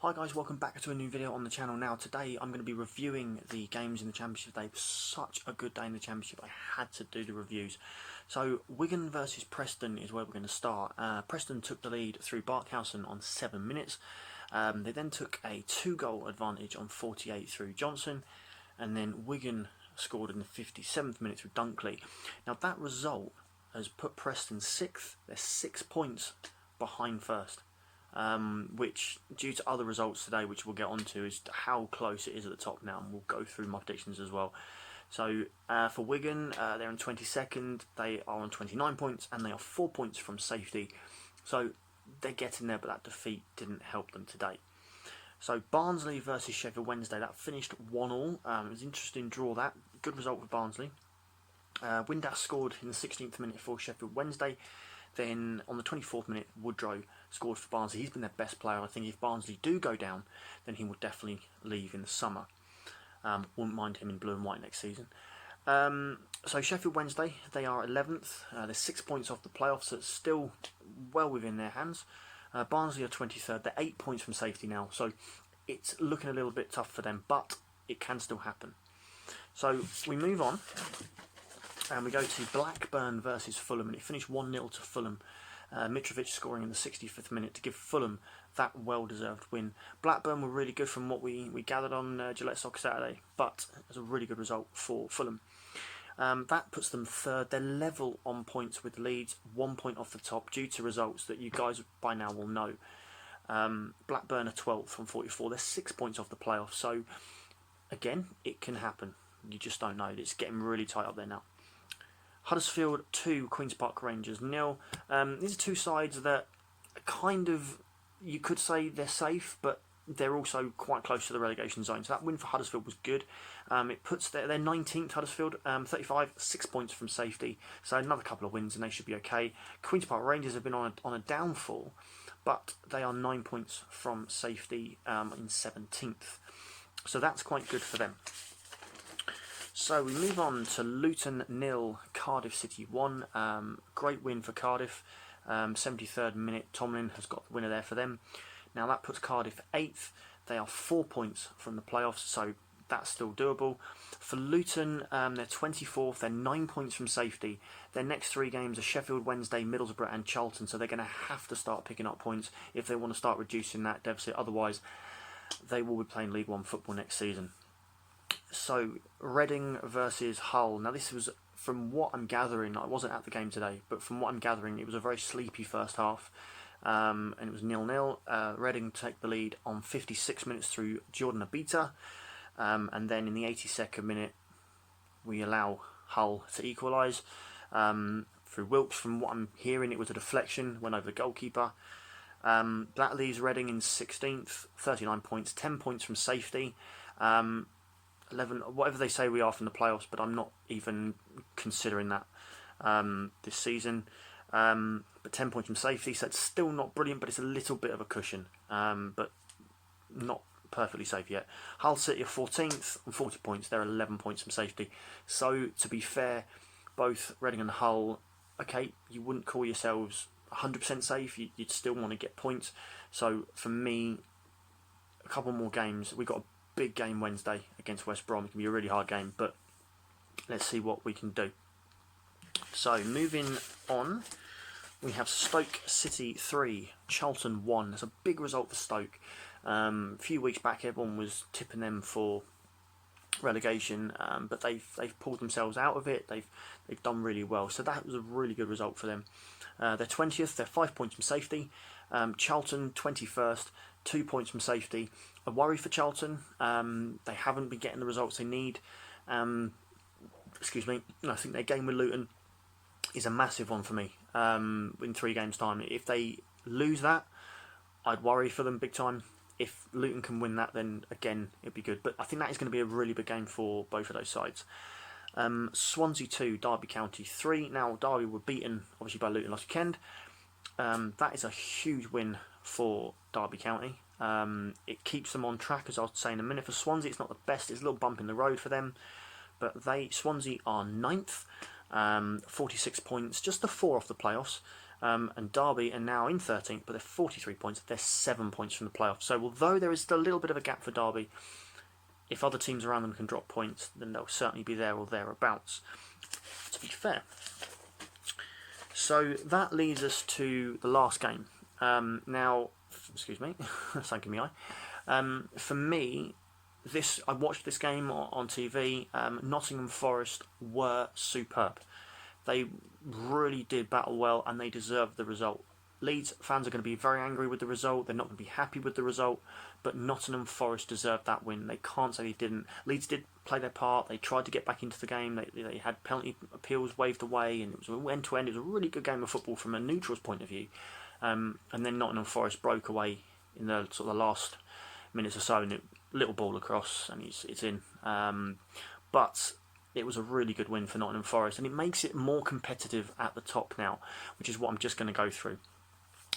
Hi guys, welcome back to a new video on the channel. Now today I'm going to be reviewing the games in the Championship today. It was such a good day in the Championship, I had to do the reviews. So Wigan versus Preston is where we're going to start. Preston took the lead through Barkhausen on 7 minutes. They then took a 2-goal advantage on 48 through Johnson, and then Wigan scored in the 57th minute through Dunkley. Now that result has put Preston 6th. They're 6 points behind first. Which, due to other results today, which we'll get onto, is how close it is at the top now, and we'll go through my predictions as well. So for Wigan, they're in 22nd, they are on 29 points, and they are 4 points from safety. So they're getting there, but that defeat didn't help them today. So Barnsley versus Sheffield Wednesday, that finished 1-1. It was an interesting draw, that. Good result for Barnsley. Windass scored in the 16th minute for Sheffield Wednesday. Then on the 24th minute, Woodrow scored for Barnsley. He's been their best player. I think if Barnsley do go down, then he will definitely leave in the summer. Wouldn't mind him in blue and white next season. So Sheffield Wednesday, they are 11th. They're 6 points off the playoffs, so it's still well within their hands. Barnsley are 23rd. They're 8 points from safety now, so it's looking a little bit tough for them, but it can still happen. So we move on. And we go to Blackburn versus Fulham, and it finished 1-0 to Fulham. Mitrovic scoring in the 65th minute to give Fulham that well-deserved win. Blackburn were really good from what we gathered on Gillette Soccer Saturday, but it was a really good result for Fulham. That puts them third. They're level on points with Leeds, 1 point off the top due to results that you guys by now will know. Blackburn are 12th from 44. They're 6 points off the playoffs, so again, it can happen. You just don't know. It's getting really tight up there now. Huddersfield 2, Queen's Park Rangers 0. These are two sides that kind of, you could say they're safe, but they're also quite close to the relegation zone. So that win for Huddersfield was good. It puts they're 19th, Huddersfield, 35, 6 points from safety. So another couple of wins and they should be okay. Queen's Park Rangers have been on a downfall, but they are 9 points from safety in 17th. So that's quite good for them. So we move on to Luton 0, Cardiff City 1. Great win for Cardiff. 73rd minute, Tomlin has got the winner there for them. Now that puts Cardiff 8th. They are 4 points from the playoffs, so that's still doable. For Luton, they're 24th. They're 9 points from safety. Their next 3 games are Sheffield Wednesday, Middlesbrough and Charlton, so they're going to have to start picking up points if they want to start reducing that deficit. Otherwise, they will be playing League One football next season. So, Reading versus Hull. Now this was, from what I'm gathering, I wasn't at the game today, but from what I'm gathering, it was a very sleepy first half. And it was 0-0. Reading take the lead on 56 minutes through Jordan Abita. And then in the 82nd minute, we allow Hull to equalise. Through Wilkes, from what I'm hearing, it was a deflection, went over the goalkeeper. That leaves Reading in 16th, 39 points, 10 points from safety. 11, whatever they say we are from the playoffs, but I'm not even considering that this season. But 10 points from safety, so it's still not brilliant, but it's a little bit of a cushion, but not perfectly safe yet. Hull City are 14th on 40 points. They're 11 points from safety. So to be fair, both Reading and Hull, okay, you wouldn't call yourselves 100% safe. You'd still want to get points. So for me, a couple more games. We've got a big game Wednesday against West Brom. It can be a really hard game, but let's see what we can do. So moving on, we have Stoke City 3, Charlton 1. That's a big result for Stoke. A few weeks back, everyone was tipping them for relegation, but they've pulled themselves out of it. They've done really well, so that was a really good result for them. They're 20th. They're 5 points from safety. Charlton 21st, 2 points from safety. A worry for Charlton. They haven't been getting the results they need. Excuse me. I think their game with Luton is a massive one for me. In 3 games' time, if they lose that, I'd worry for them big time. If Luton can win that, then again it'd be good. But I think that is going to be a really big game for both of those sides. Swansea 2, Derby County 3. Now Derby were beaten obviously by Luton last weekend. That is a huge win for Derby County. It keeps them on track, as I'll say in a minute. For Swansea, it's not the best. It's a little bump in the road for them. But Swansea are 9th, 46 points, just a 4 off the playoffs. And Derby are now in 13th, but they're 43 points. They're 7 points from the playoffs. So although there is still a little bit of a gap for Derby, if other teams around them can drop points, then they'll certainly be there or thereabouts, to be fair. So that leads us to the last game. Now, excuse me, thank you, me eye. For me, I watched this game on TV. Nottingham Forest were superb. They really did battle well, and they deserved the result. Leeds fans are going to be very angry with the result. They're not going to be happy with the result, but Nottingham Forest deserved that win. They can't say they didn't. Leeds did play their part. They tried to get back into the game. They had penalty appeals waved away, and it was end-to-end. It was a really good game of football from a neutral's point of view. And then Nottingham Forest broke away in the sort of the last minutes or so, and little ball across, and it's in. But it was a really good win for Nottingham Forest, and it makes it more competitive at the top now, which is what I'm just going to go through.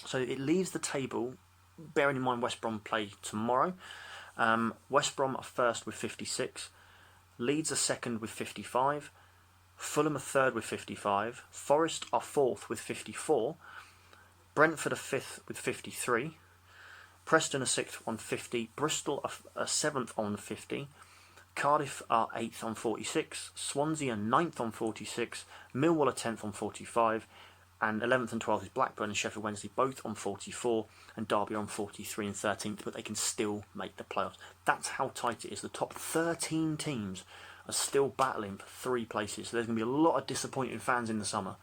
So it leaves the table, bearing in mind West Brom play tomorrow. West Brom are first with 56, Leeds are second with 55, Fulham are third with 55, Forest are fourth with 54, Brentford are fifth with 53, Preston are sixth on 50, Bristol are seventh on 50, Cardiff are 8th on 46, Swansea are 9th on 46, Millwall are 10th on 45, and 11th and 12th is Blackburn and Sheffield Wednesday, both on 44, and Derby on 43 and 13th, but they can still make the playoffs. That's how tight it is. The top 13 teams are still battling for 3 places, so there's going to be a lot of disappointed fans in the summer.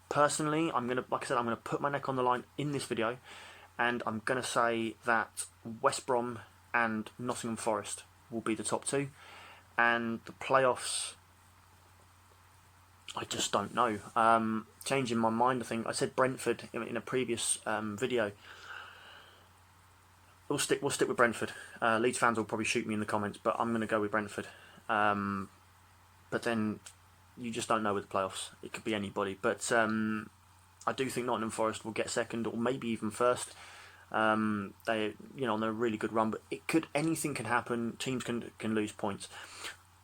Personally, I'm going to put my neck on the line in this video, and I'm going to say that West Brom and Nottingham Forest will be the top 2, and the playoffs, I just don't know. Changing my mind, I think I said Brentford in a previous video. We'll stick with Brentford. Leeds fans will probably shoot me in the comments, but I'm going to go with Brentford. But then you just don't know with the playoffs. It could be anybody. But I do think Nottingham Forest will get second, or maybe even first. They, on a really good run, but anything can happen. Teams can lose points.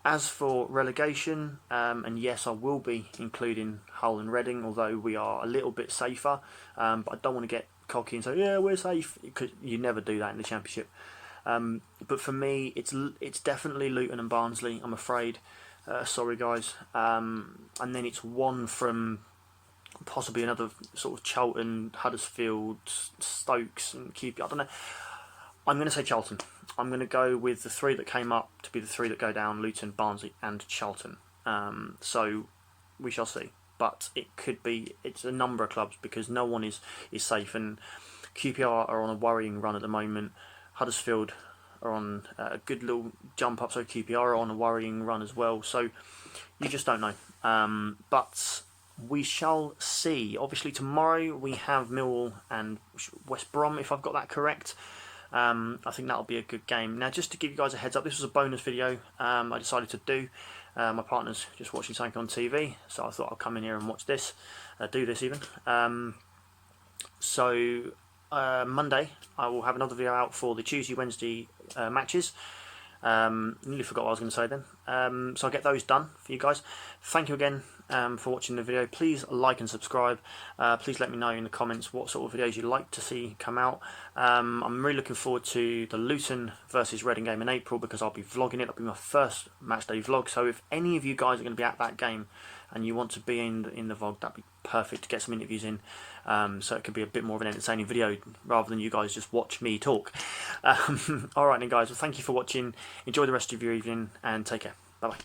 As for relegation, and yes, I will be including Hull and Reading, although we are a little bit safer. But I don't want to get cocky and say, yeah, we're safe, because you never do that in the Championship. But for me, it's definitely Luton and Barnsley, I'm afraid. Sorry, guys. And then it's one from possibly another sort of Charlton, Huddersfield, Stokes, and QPR. I don't know. I'm going to say Charlton. I'm going to go with the 3 that came up to be the 3 that go down: Luton, Barnsley, and Charlton. So we shall see. But it's a number of clubs, because no one is safe. And QPR are on a worrying run at the moment. Huddersfield are on a good little jump up, so QPR are on a worrying run as well. So you just don't know. But we shall see. Obviously tomorrow we have Millwall and West Brom, if I've got that correct. I think that'll be a good game. Now, just to give you guys a heads up, this was a bonus video I decided to do. My partner's just watching something on TV, so I thought I'll come in here and watch this, do this even. Monday I will have another video out for the Tuesday, Wednesday matches. Nearly forgot what I was going to say then. So I'll get those done for you guys. Thank you again for watching the video. Please like and subscribe. Please let me know in the comments what sort of videos you'd like to see come out. I'm really looking forward to the Luton versus Reading game in April, because I'll be vlogging it. It'll be my first match day vlog. So if any of you guys are going to be at that game and you want to be in the vlog, that'd be perfect to get some interviews in. So it could be a bit more of an entertaining video rather than you guys just watch me talk. Alright then guys, well, thank you for watching. Enjoy the rest of your evening and take care. Bye bye.